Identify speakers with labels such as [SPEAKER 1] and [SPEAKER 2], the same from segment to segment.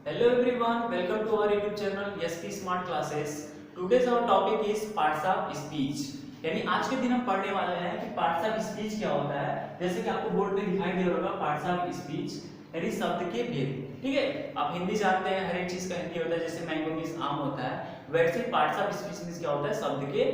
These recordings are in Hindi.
[SPEAKER 1] Hello everyone, welcome to our YouTube channel ST Smart Classes. Today's our topic is parts of speech. यानी आज के दिन हम पढ़ने वाले हैं कि पार्ट्स ऑफ स्पीच क्या होता है। जैसे कि आपको बोर्ड पे दिखाई दे रहा होगा पार्ट्स ऑफ स्पीच यानी शब्द के भेद। ठीक है, आप हिंदी जानते हैं, हर एक चीज का हिंदी होता है। जैसे मैंगो मीन्स आम होता है, वैसे पार्ट्स ऑफ स्पीच मीन्स क्या होता है, शब्द के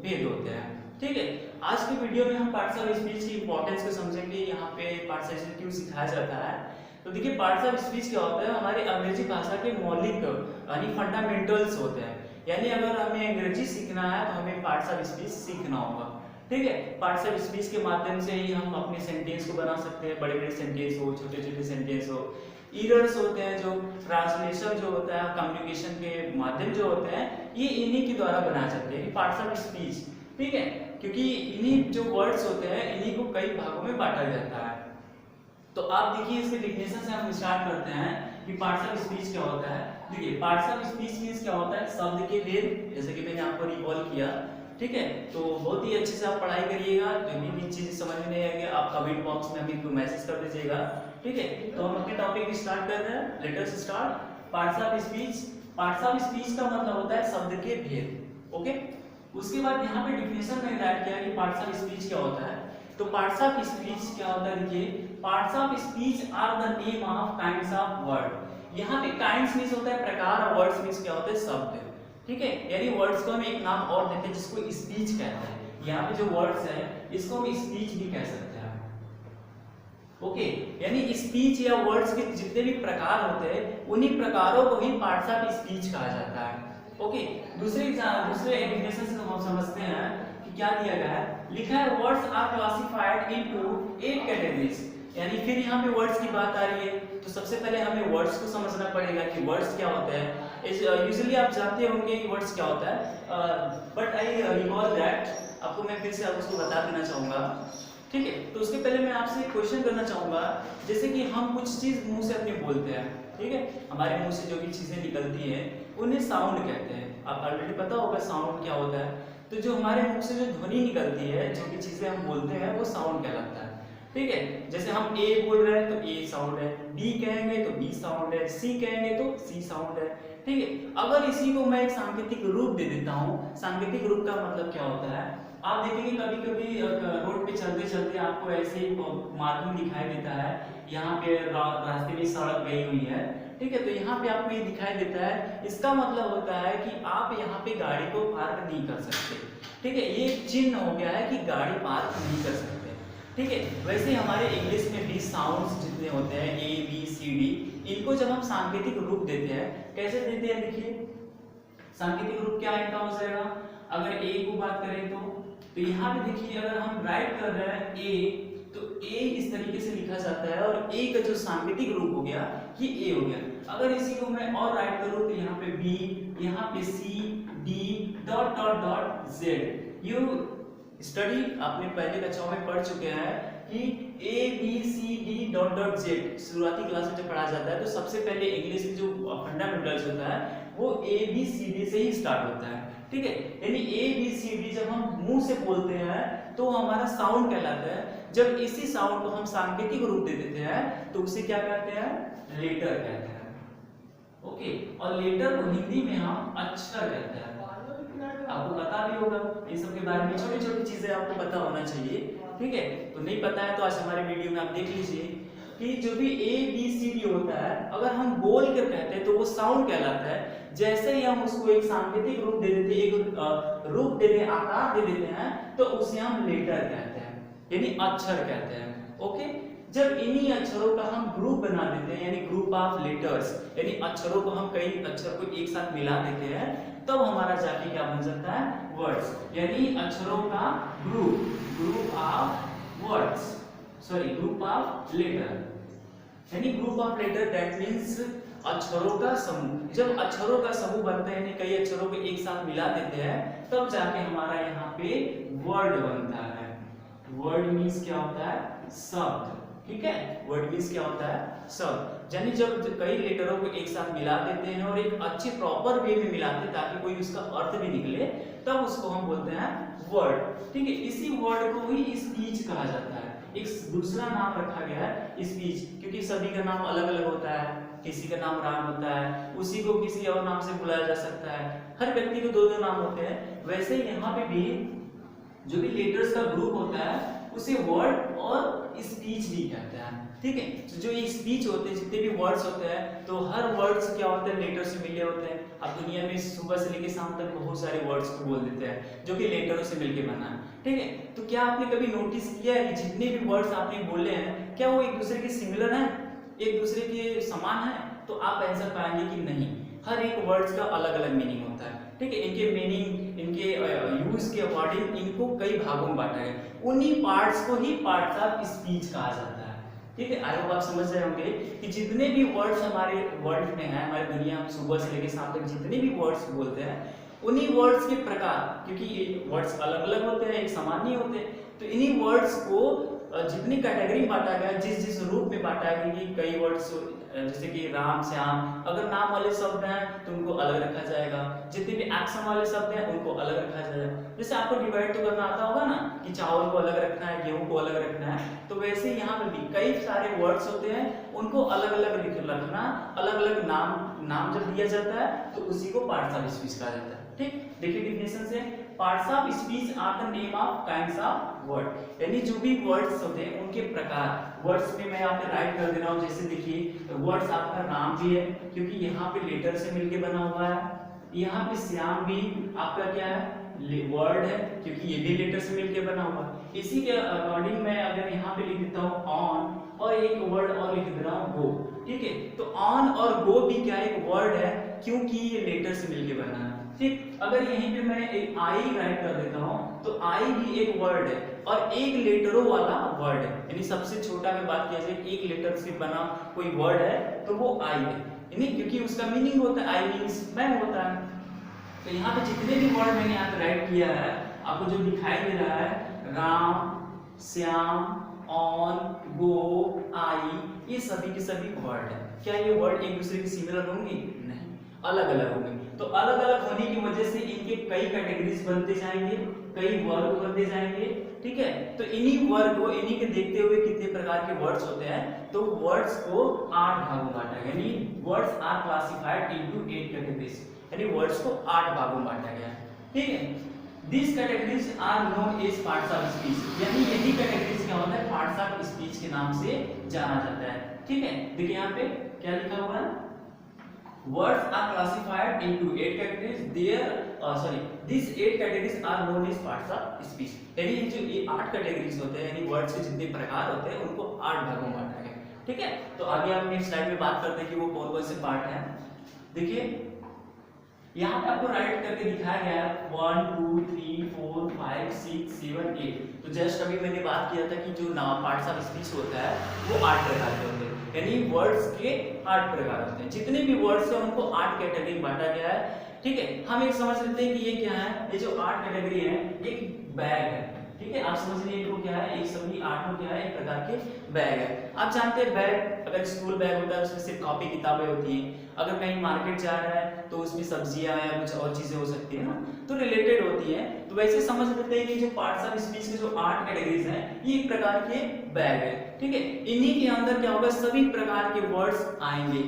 [SPEAKER 1] भेद होते हैं। ठीक है, आज की वीडियो में हम पार्ट्स ऑफ स्पीच की इंपॉर्टेंस को समझेंगे। यहाँ पे पार्ट्स ऑफ स्पीच क्यों सिखाया जाता है। तो देखिए पार्ट्स ऑफ स्पीच क्या होता है, हमारी अंग्रेजी भाषा के मौलिक यानी फंडामेंटल्स होते हैं। यानी अगर हमें अंग्रेजी सीखना है तो हमें पार्ट्स ऑफ स्पीच सीखना होगा। ठीक है, पार्ट्स ऑफ स्पीच के माध्यम से ही हम अपने सेंटेंस को बना सकते हैं, बड़े बड़े सेंटेंस हो, छोटे छोटे सेंटेंस हो। ईरर्स होते हैं जो ट्रांसलेशन जो होता है, कम्युनिकेशन के माध्यम जो होते हैं, ये इन्हीं के द्वारा बनाए जाते हैं पार्ट्स ऑफ स्पीच। ठीक है, क्योंकि इन्हीं जो वर्ड्स होते हैं इन्हीं को कई भागों में बांटा जाता है। तो आप देखिए इसके डिफिनेशन से हम स्टार्ट करते हैं कि पार्ट्स ऑफ स्पीच क्या होता है। देखिए पार्ट्स ऑफ स्पीच मींस क्या होता है, शब्द के भेद, जैसे कि मैंने आपको रिकॉल किया। ठीक है, तो बहुत ही अच्छे से आप पढ़ाई करिएगा। जो भी चीज समझ में नहीं आएगी आप कमेंट बॉक्स में हमें मैसेज कर दीजिएगा। ठीक है, तो हम अपने टॉपिक स्टार्ट कर रहे हैं। Let us start. Parts of speech. Parts of speech का मतलब होता है शब्द के भेद। ओके, उसके बाद यहाँ पे डिफिनेशन में राइट किया कि पार्ट्स ऑफ स्पीच क्या होता है। तो पार्ट्स ऑफ स्पीच क्या होता है, देखिए parts of speech are the name of kinds of word. यहाँ पे काइंड्स मींस होता है प्रकार और वर्ड्स मींस क्या होता है, शब्द। ठीक है, यानी वर्ड्स को हम एक नाम और देते हैं जिसको स्पीच कहते हैं। यहाँ पे जो वर्ड्स है इसको हम स्पीच भी कह सकते हैं। ओके, यानी स्पीच या वर्ड्स के जितने भी प्रकार होते हैं उन्हीं प्रकारों को ही पार्ट्स ऑफ स्पीच कहा जाता है। ओके, दूसरे डेफिनेशन से हम समझते हैं कि क्या दिया गया है, लिखा है words are classified into 8 categories. यानी फिर यहाँ पे वर्ड्स की बात आ रही है तो सबसे पहले हमें वर्ड्स को समझना पड़ेगा कि वर्ड्स क्या होते हैं। यूजुअली आप जानते होंगे कि वर्ड्स क्या होता है, बट आई रिकॉल दैट, आपको मैं फिर से उसको बता देना चाहूंगा। ठीक है, तो उसके पहले मैं आपसे एक क्वेश्चन करना चाहूंगा। जैसे कि हम कुछ चीज मुंह से अपने बोलते हैं, ठीक है, हमारे मुंह से जो भी चीजें निकलती हैं उन्हें साउंड कहते हैं। आप ऑलरेडी पता होगा साउंड क्या होता है। तो जो हमारे मुंह से जो ध्वनि निकलती है, जो भी चीजें हम बोलते हैं वो साउंड कहलाता है। ठीक है, जैसे हम ए बोल रहे हैं तो ए साउंड है, बी कहेंगे तो बी साउंड है, सी कहेंगे तो सी साउंड है। ठीक है, अगर इसी को मैं एक सांकेतिक रूप दे देता हूँ, सांकेतिक रूप का मतलब क्या होता है, आप देखेंगे कभी कभी रोड पे चलते चलते आपको ऐसे ही मार्किंग दिखाई देता है, यहाँ पे रास्ते में सड़क गई हुई है। ठीक है, तो यहाँ पे आपको ये दिखाई देता है, इसका मतलब होता है कि आप यहाँ पे गाड़ी को पार्क नहीं कर सकते। ठीक है, ये चिन्ह हो गया है कि गाड़ी पार्क नहीं कर सकते। ठीक है, वैसे हमारे इंग्लिश में भी साउंड्स जितने होते हैं ए बी सी डी, इनको जब हम सांकेतिक रूप देते हैं, कैसे देते हैं, देखिए सांकेतिक रूप क्या इनका हो जाएगा। अगर ए को बात करें तो यहाँ पे देखिए अगर हम राइट कर रहे हैं ए, तो ए इस तरीके से लिखा जाता है और ए का जो सांकेतिक रूप हो गया ये ए हो गया। अगर इसी को मैं और राइट करूं तो यहाँ पे बी, यहाँ पे C, D dot dot dot Z. You study आपने पहले कक्षाओं में पढ़ चुके हैं कि A B C D dot dot Z शुरुआती क्लास में जब पढ़ा जाता है तो सबसे पहले इंग्लिश में जो फंडामेंटल्स होता है वो ए बी सी डी से ही स्टार्ट होता है। ठीक है, यानी ए बी सी डी जब हम मुंह से बोलते हैं तो हमारा साउंड कहलाता है। जब इसी साउंड को हम सांकेतिक रूप दे देते हैं तो उसे क्या कहते हैं, लेटर कहते हैं। ओके, और लेटर को हिंदी में हम अक्षर कहते हैं। आपको पता भी होगा इन सब के बारे में, छोटी छोटी चीजें आपको पता होना चाहिए। ठीक है, तो नहीं पता है तो आज हमारे वीडियो में आप देख लीजिए कि जो भी ए बी सी डी होता है अगर हम बोल कर कहते हैं तो वो साउंड कहलाता है। जैसे ही हम उसको एक सांकेतिक रूप दे देते हैं, एक रूप दे देते हैं, आकार दे देते हैं, तो उसे हम लेटर कहते हैं यानी अक्षर कहते हैं। ओके, जब इन्हीं अक्षरों का हम ग्रुप बना देते हैं यानी ग्रुप ऑफ लेटर्स, यानी अक्षरों को हम कई अक्षर को एक साथ मिला देते हैं, तब हमारा जाके क्या बन जाता है, वर्ड्स, यानी अक्षरों का group, group of words, sorry group of letter, यानी group of letter that means अक्षरों का समूह। जब अक्षरों का समूह बनते हैं यानी कई अक्षरों को एक साथ मिला देते हैं तब जाके हमारा यहाँ पे वर्ड बनता है। वर्ड मींस क्या होता है, शब्द। ठीक है, वर्ड मींस क्या होता है, शब्द। यानी जब कई लेटरों को एक साथ मिला देते हैं और एक अच्छे प्रॉपर वे में मिलाते हैं ताकि कोई उसका अर्थ भी निकले, तब उसको हम बोलते हैं वर्ड। ठीक है, इसी वर्ड को ही स्पीच कहा जाता है। एक दूसरा नाम रखा गया है स्पीच, क्योंकि सभी का नाम अलग अलग होता है। किसी का नाम राम होता है, उसी को किसी और नाम से बुलाया जा सकता है। हर व्यक्ति को दो दो नाम होते हैं। वैसे ही यहाँ पे भी जो भी लेटर्स का ग्रुप होता है उसे वर्ड और स्पीच भी कहते हैं। ठीक है, तो जो ये स्पीच होते हैं, जितने भी वर्ड्स होते हैं, तो हर वर्ड्स क्या होते हैं, लेटर से मिले होते हैं। अब दुनिया में सुबह से लेकर शाम तक बहुत सारे वर्ड्स को बोल देते हैं जो कि लेटरों से मिलके बना है। ठीक है, तो क्या आपने कभी नोटिस किया है कि जितने भी वर्ड्स आपने बोले हैं क्या वो एक दूसरे के सिमिलर हैं, एक दूसरे के समान है? तो आप आंसर पाएंगे कि नहीं, हर एक वर्ड्स का अलग अलग मीनिंग होता है। ठीक है, इनके मीनिंग, इनके यूज के अकॉर्डिंग इनको कई भागों में बांटा है। उन्हीं पार्ट्स को ही पार्ट्स ऑफ स्पीच कहा जाता है। ठीक है, आई होप आप समझ रहे होंगे कि जितने भी वर्ड्स हमारे वर्ल्ड में हैं, हमारी दुनिया में सुबह से लेकर शाम तक जितने भी वर्ड्स बोलते हैं, उन्हीं वर्ड्स के प्रकार, क्योंकि ये वर्ड्स अलग अलग होते हैं, एक समान नहीं होते, तो इन्हीं वर्ड्स को जितनी कैटेगरी में बांटा गया, जिस जिस रूप में बांटा गया कि कई वर्ड्स जैसे कि राम श्याम, अगर नाम वाले शब्द हैं तो उनको अलग रखा जाएगा, जितने भी एक्शन वाले शब्द हैं उनको अलग रखा जाएगा। जैसे आपको डिवाइड तो करना आता होगा ना कि चावल को अलग रखना है, गेहूं को अलग रखना है, तो वैसे ही यहाँ पे भी कई सारे वर्ड्स होते हैं, उनको अलग अलग रखना, अलग अलग नाम जब दिया जाता है तो उसी को पार्ट्स ऑफ स्पीच कहा जाता है। ठीक, देखिए डिफिनेशन से, parts of speech are the name of kinds of word, यानी जो भी वर्ड्स होते हैं उनके प्रकार। वर्ड्स में मैं यहाँ पे राइट कर दे रहा हूँ, जैसे देखिए वर्ड्स आपका राम भी है क्योंकि यहाँ पे लेटर से मिलके बना हुआ है, यहाँ पे श्याम भी आपका क्या है, वर्ड है क्योंकि ये भी लेटर से मिलके बना हुआ है। इसी के अकॉर्डिंग मैं अगर यहाँ पे लिख देता हूँ ऑन, और एक वर्ड और लिख दे रहा हूँ गो। ठीक है, तो ऑन और गो भी क्या एक वर्ड है क्योंकि ये लेटर से मिलके बना है। ठीक, अगर यहीं पे मैं एक आई राइट कर देता हूँ तो आई भी एक वर्ड है और एक लेटरों वाला वर्ड है, यानी सबसे छोटा में बात किया जाए एक लेटर से बना कोई वर्ड है तो वो आई है, यानी क्योंकि उसका मीनिंग होता है आई मीन्स मैन होता है। तो यहाँ पे जितने भी वर्ड मैंने यहाँ पे राइट किया है, आपको जो दिखाई दे रहा है राम, श्याम, ऑन, गो, आई, ये सभी के सभी वर्ड है। क्या ये वर्ड एक दूसरे के सिमिलर होंगे? नहीं, अलग अलग होंगे। तो अलग अलग होने की वजह से इनके कई कैटेगरीज बनते जाएंगे, कई वर्ग बनते जाएंगे। ठीक है, तो इन्हीं वर्ग को, इन्हीं के देखते हुए कितने प्रकार के वर्ड्स होते हैं, तो वर्ड्स को 8 भागों में बांटा गया, यानी words are classified into 8 categories, यानी वर्ड्स को 8 भागों में बांटा गया है। ठीक है, These categories are known as parts of speech, यानी यही कैटेगरीज क्या होता है, पार्ट्स ऑफ स्पीच के नाम से जाना जाता है। ठीक है, देखिए यहाँ पे क्या लिखा हुआ है, words are classified into 8 categories. These 8 categories are known as parts of speech, यानी जो ये 8 कैटेगरीज होते हैं, यानी वर्ड्स के जितने प्रकार होते हैं उनको 8 भागों में बांटा गया। ठीक है, तो आगे हम नेक्स्ट स्लाइड में बात करते हैं कि वो कौन कौन से पार्ट हैं। देखिए यहाँ पे आपको राइट करके दिखाया गया है 1 2 3 4 5 6 7 8। तो जस्ट अभी मैंने बात किया था कि जो पार्ट्स ऑफ स्पीच होता है वो 8 प्रकार के होते हैं, यानी वर्ड्स के 8 प्रकार होते हैं। जितने भी वर्ड्स हैं उनको 8 कैटेगरी में बांटा गया है। ठीक है, हम एक समझ लेते हैं कि ये क्या है, ये जो 8 कैटेगरी है एक बैग है। ठीक है, आप समझ लीजिए इनको क्या है, एक सभी 8 क्या है, एक प्रकार के बैग है। आप जानते हैं बैग, अगर स्कूल बैग होता है उसमें सिर्फ कॉपी किताबें होती हैं, अगर कहीं मार्केट जा रहा है तो उसमें सब्जियां या कुछ और चीजें हो सकती है ना, तो रिलेटेड होती है। तो वैसे समझ लेते हैं कि जो पार्ट्स ऑफ स्पीच के जो 8 कैटेगरीज हैं ये एक प्रकार के बैग है। ठीक है, इन्हीं के अंदर क्या होगा, सभी प्रकार के वर्ड्स आएंगे,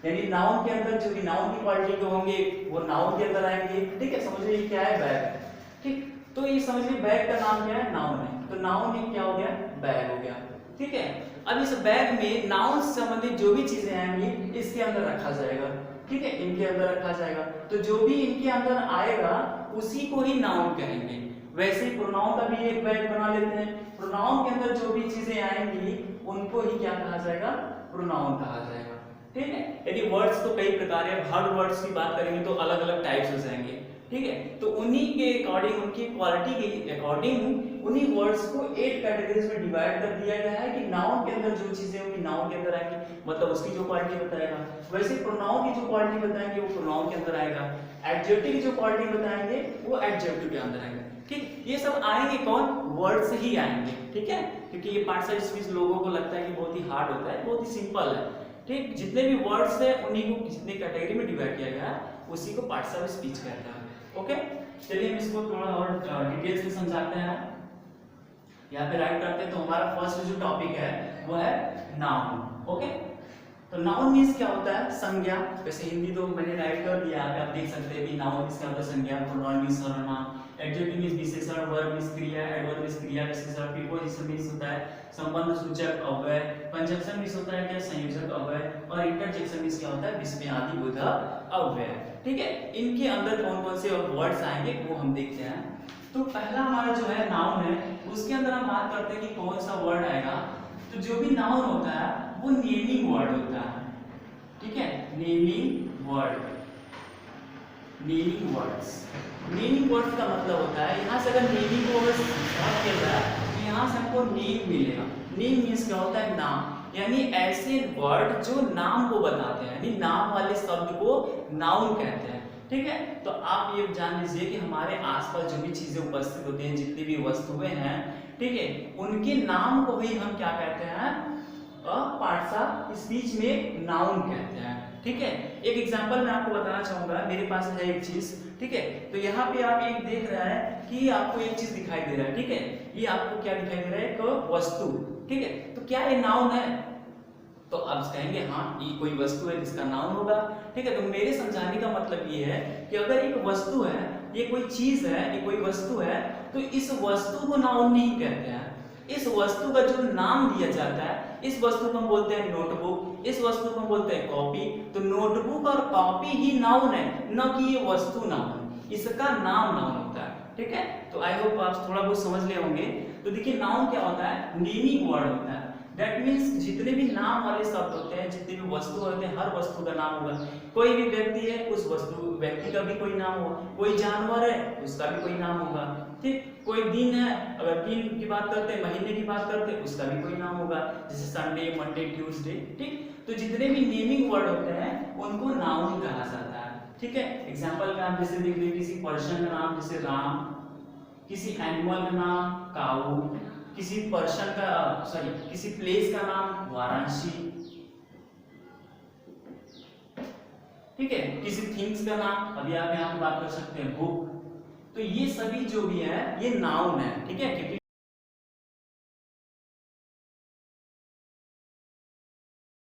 [SPEAKER 1] यानी नाउन के अंदर जो भी नाउन की क्वालिटी के होंगे वो नाउन के अंदर आएंगे। ठीक है, समझिए क्या है, बैग। ठीक, तो ये समझिए बैग का नाम क्या है, नाउन है, तो नाउन ही क्या हो गया, बैग हो गया। ठीक है, अब इस बैग में नाउन से संबंधित जो भी चीजें आएंगी इसके अंदर रखा जाएगा। ठीक है, इनके अंदर रखा जाएगा, तो जो भी इनके अंदर आएगा उसी को ही नाउन कहेंगे। वैसे ही प्रोनाउन का भी एक बैग बना लेते हैं, प्रोनाउन के अंदर जो भी चीजें आएंगी उनको ही क्या कहा जाएगा, प्रोनाउन कहा जाएगा। ठीक है, यदि वर्ड्स तो कई प्रकार है, हर वर्ड्स की बात करेंगे तो अलग अलग टाइप्स हो जाएंगे। ठीक है, तो उन्हीं के अकॉर्डिंग, उनकी क्वालिटी के अकॉर्डिंग उन्हीं वर्ड्स को 8 कैटेगरीज में डिवाइड कर दिया गया है कि नाउन के अंदर जो चीजें होंगी नाउन के अंदर आएंगी, मतलब उसकी जो क्वालिटी बताएगा। वैसे प्रोनाउन की जो क्वालिटी बताएंगे वो प्रोनाउन के अंदर आएगा, एडजेक्टिव की जो क्वालिटी बताएंगे वो एडजेक्टिव के अंदर आएगा। ठीक, ये सब आएंगे कौन, वर्ड्स ही आएंगे। ठीक है, क्योंकि ये पार्ट्स ऑफ स्पीच लोगों को लगता है कि बहुत ही हार्ड होता है, बहुत ही सिंपल है। ठीक, जितने भी वर्ड्स है उन्हीं को जितने कैटेगरी में डिवाइड किया गया है उसी को पार्ट्स ऑफ स्पीच कहते हैं। ओके, चलिए हम इसको थोड़ा और डिटेल्स में समझाते हैं। यहाँ पे राइट करते हैं, तो हमारा फर्स्ट जो टॉपिक है वो है नाउन। ओके, तो नाउन मीन्स क्या होता है? संज्ञा। वैसे हिंदी तो मैंने राइट कर दिया, यहाँ पे आप देख सकते हैं कि नाउन मीन्स क्या होता है? संज्ञा। प्रोनाउन मीन्स सर्वनाम, एडजेक्टिव मीन्स विशेषण, वर्ब मीन्स क्रिया, एडवर्ब मीन्स क्रिया विशेषण, प्रीपोजिशन मीन्स होता है संबंध सूचक अव्यय, कंजंक्शन मीन्स होता है क्या? संयोजक अव्यय, और इंटरजेक्शन मीन्स क्या होता है? विस्मयादि बोधक अव्यय। ठीक है, इनके अंदर कौन कौन से वर्ड्स आएंगे वो हम देखते हैं। तो पहला हमारा जो है नाउन है, उसके अंदर हम बात करते हैं कि कौन सा वर्ड आएगा। तो जो भी नाउन होता है वो नेमिंग वर्ड होता है। ठीक है, naming word, naming words. Naming words का मतलब होता है, यहाँ से अगर नेमिंग वर्ड्स खेल रहा है तो यहाँ से हमको नेम मिलेगा। नेम मीन्स क्या होता है? नाम। यानी ऐसे वर्ड जो नाम को बताते हैं, यानी नाम वाले शब्द को नाउन कहते हैं। ठीक है, तो आप ये जान लीजिए कि हमारे आसपास जो भी चीजें उपस्थित होती हैं, जितनी भी वस्तुएं हैं, ठीक है, उनके नाम को ही हम क्या कहते हैं? पार्ट्स ऑफ स्पीच में नाउन कहते हैं। ठीक है, एक एग्जांपल मैं आपको बताना चाहूंगा। मेरे पास है एक चीज, ठीक है, तो यहाँ पे आप एक देख रहा है कि आपको एक चीज दिखाई दे रहा है। ठीक है, ये आपको क्या दिखाई दे रहा है? एक वस्तु। ठीक है, तो क्या ये नाउन है? तो आप कहेंगे हाँ ये कोई वस्तु है जिसका नाउन होगा। ठीक है, तो मेरे समझाने का मतलब ये है कि अगर एक वस्तु है, ये कोई चीज है, ये कोई वस्तु है, तो इस वस्तु को नाउन नहीं कहते हैं। इस वस्तु का जो नाम दिया जाता है, इस वस्तु को हम बोलते हैं नोटबुक, इस वस्तु को हम बोलते हैं कॉपी। तो नोटबुक और कॉपी ही नाउन है, न कि ये वस्तु नाउन, इसका नाम नाउन होता है। ठीक है, तो आई होप आप थोड़ा बहुत समझ ले होंगे। तो देखिए नाउन क्या होता है? नेमिंग वर्ड होता है। दैट मीन्स जितने भी नाम वाले शब्द होते हैं, जितने भी वस्तु होते हैं, हर वस्तु का नाम होगा। कोई भी व्यक्ति है, उस व्यक्ति का भी कोई नाम होगा। कोई जानवर है, उसका भी कोई नाम होगा। ठीक, कोई दिन है, अगर दिन की बात करते हैं, महीने की बात करते हैं, उसका भी कोई नाम होगा, जैसे संडे, मंडे, ट्यूसडे। ठीक, तो जितने भी नेमिंग वर्ड होते हैं उनको नाउन कहा जाता है। ठीक है, एग्जाम्पल में आप जैसे देख लीजिए, किसी पर्सन का नाम जैसे राम, किसी एनिमल का नाम काऊ, किसी पर्सन का किसी प्लेस का नाम वाराणसी। ठीक है, किसी थिंग्स का नाम, अभी आप यहाँ पे बात कर सकते हैं बुक। तो ये सभी जो भी है ये नाउन है। ठीक है, क्योंकि